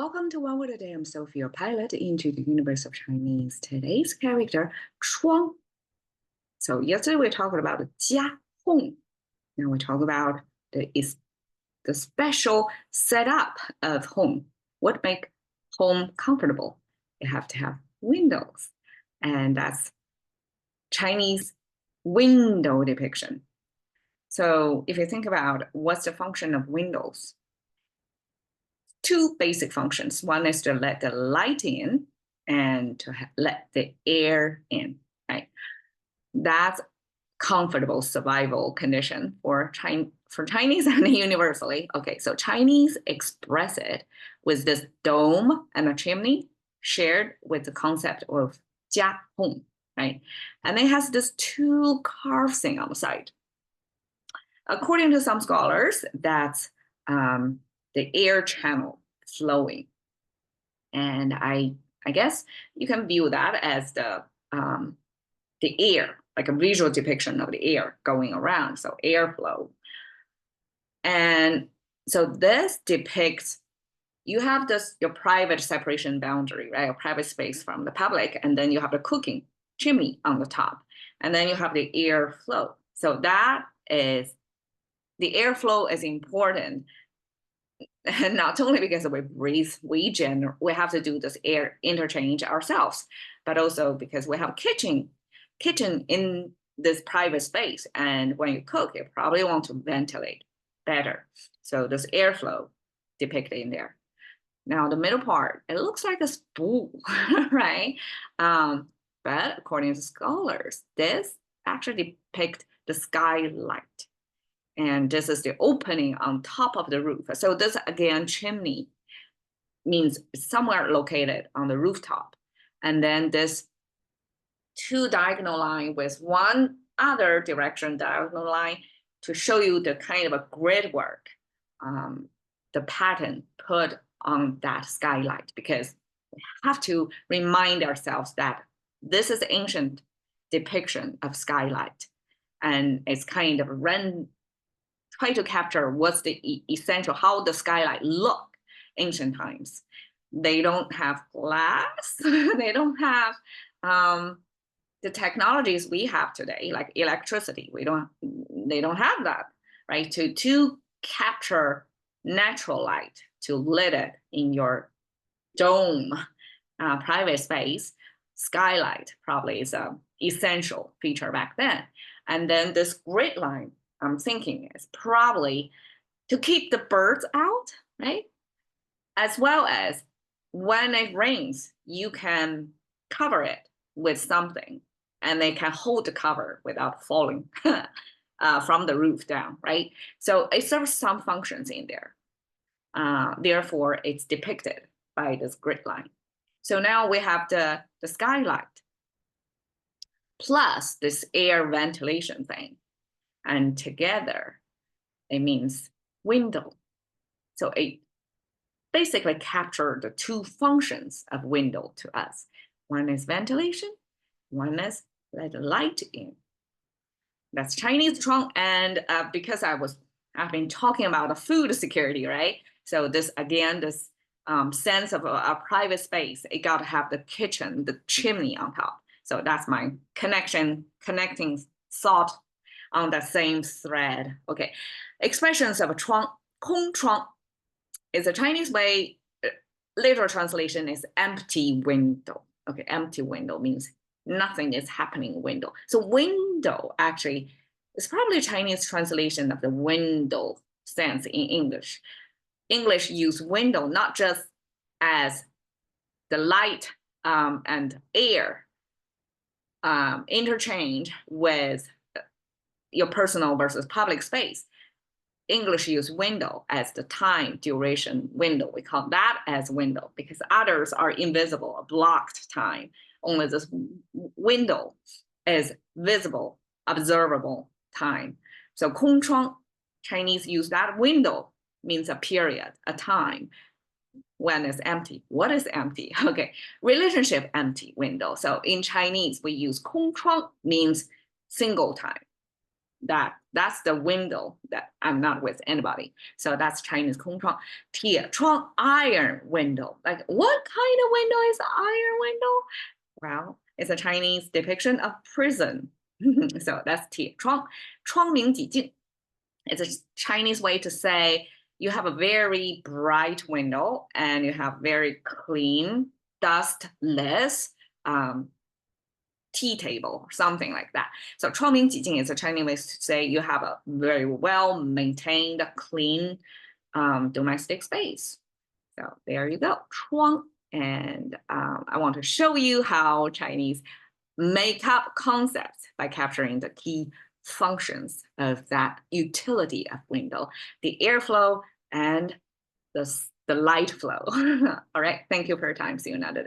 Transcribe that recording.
Welcome to One Word a Day. I'm Sophie, your pilot into the universe of Chinese. Today's character, 窗. So yesterday we talked about 家 home. Now we talk about the special setup of home. What make home comfortable? You have to have windows, and that's Chinese window depiction. So if you think about what's the function of windows, two basic functions. One is to let the light in and to let the air in, right? That's comfortable survival condition for Chinese and universally. Okay, so Chinese express it with this dome and a chimney shared with the concept of 家 home, right? And it has this two carved thing on the side. According to some scholars, that's the air channel flowing. And I guess you can view that as the air, like a visual depiction of the air going around, so airflow. And so this depicts, you have your private separation boundary, right? A private space from the public, and then you have the cooking chimney on the top, and then you have the airflow. So that is, the airflow is important. And not only because we breathe, we have to do this air interchange ourselves, but also because we have kitchen in this private space. And when you cook, you probably want to ventilate better. So this airflow depicted in there. Now the middle part, it looks like a spool, right? But according to scholars, this actually depicts the skylight. And this is the opening on top of the roof. So this, again, chimney means somewhere located on the rooftop. And then this two diagonal line with one other direction diagonal line to show you the kind of a grid work, the pattern put on that skylight, because we have to remind ourselves that this is ancient depiction of skylight. And it's kind of try to capture what's the essential, how the skylight look ancient times. They don't have glass. They don't have the technologies we have today, like electricity. They don't have that, right? To capture natural light, to lit it in your dome private space, skylight probably is an essential feature back then. And then this grid line, I'm thinking, is probably to keep the birds out, right? As well as when it rains, you can cover it with something and they can hold the cover without falling from the roof down, right? So it serves some functions in there. Therefore, it's depicted by this grid line. So now we have the skylight plus this air ventilation thing. And together, it means window. So it basically captured the two functions of window to us. One is ventilation, one is let light in. That's Chinese 窗. And because I've been talking about the food security, right? So this, again, this sense of a private space, it got to have the kitchen, the chimney on top. So that's my connecting thought on that same thread. Okay, expressions of 窗, 空窗 is a Chinese way. Literal translation is empty window. Okay, empty window means nothing is happening window. So window actually is probably a Chinese translation of the window sense in English. English use window not just as the light and air interchange with your personal versus public space. English use window as the time duration window. We call that as window because others are invisible, a blocked time. Only this window is visible, observable time. So 空窗, Chinese use that window means a period, a time when it's empty. What is empty? Okay, relationship empty window. So in Chinese, we use 空窗 means single time. that's the window that I'm not with anybody. So that's Chinese 空窗。铁窗 iron window. Like what kind of window is iron window? Well, it's a Chinese depiction of prison. So that's 铁窗。窗明几净. It's a Chinese way to say you have a very bright window and you have very clean, dustless tea table or something like that. So 窗明几净 is a Chinese way to say you have a very well maintained, clean domestic space. So there you go, 窗. And I want to show you how Chinese make up concepts by capturing the key functions of that utility of window, the airflow and the light flow. All right, thank you for your time. See you another day.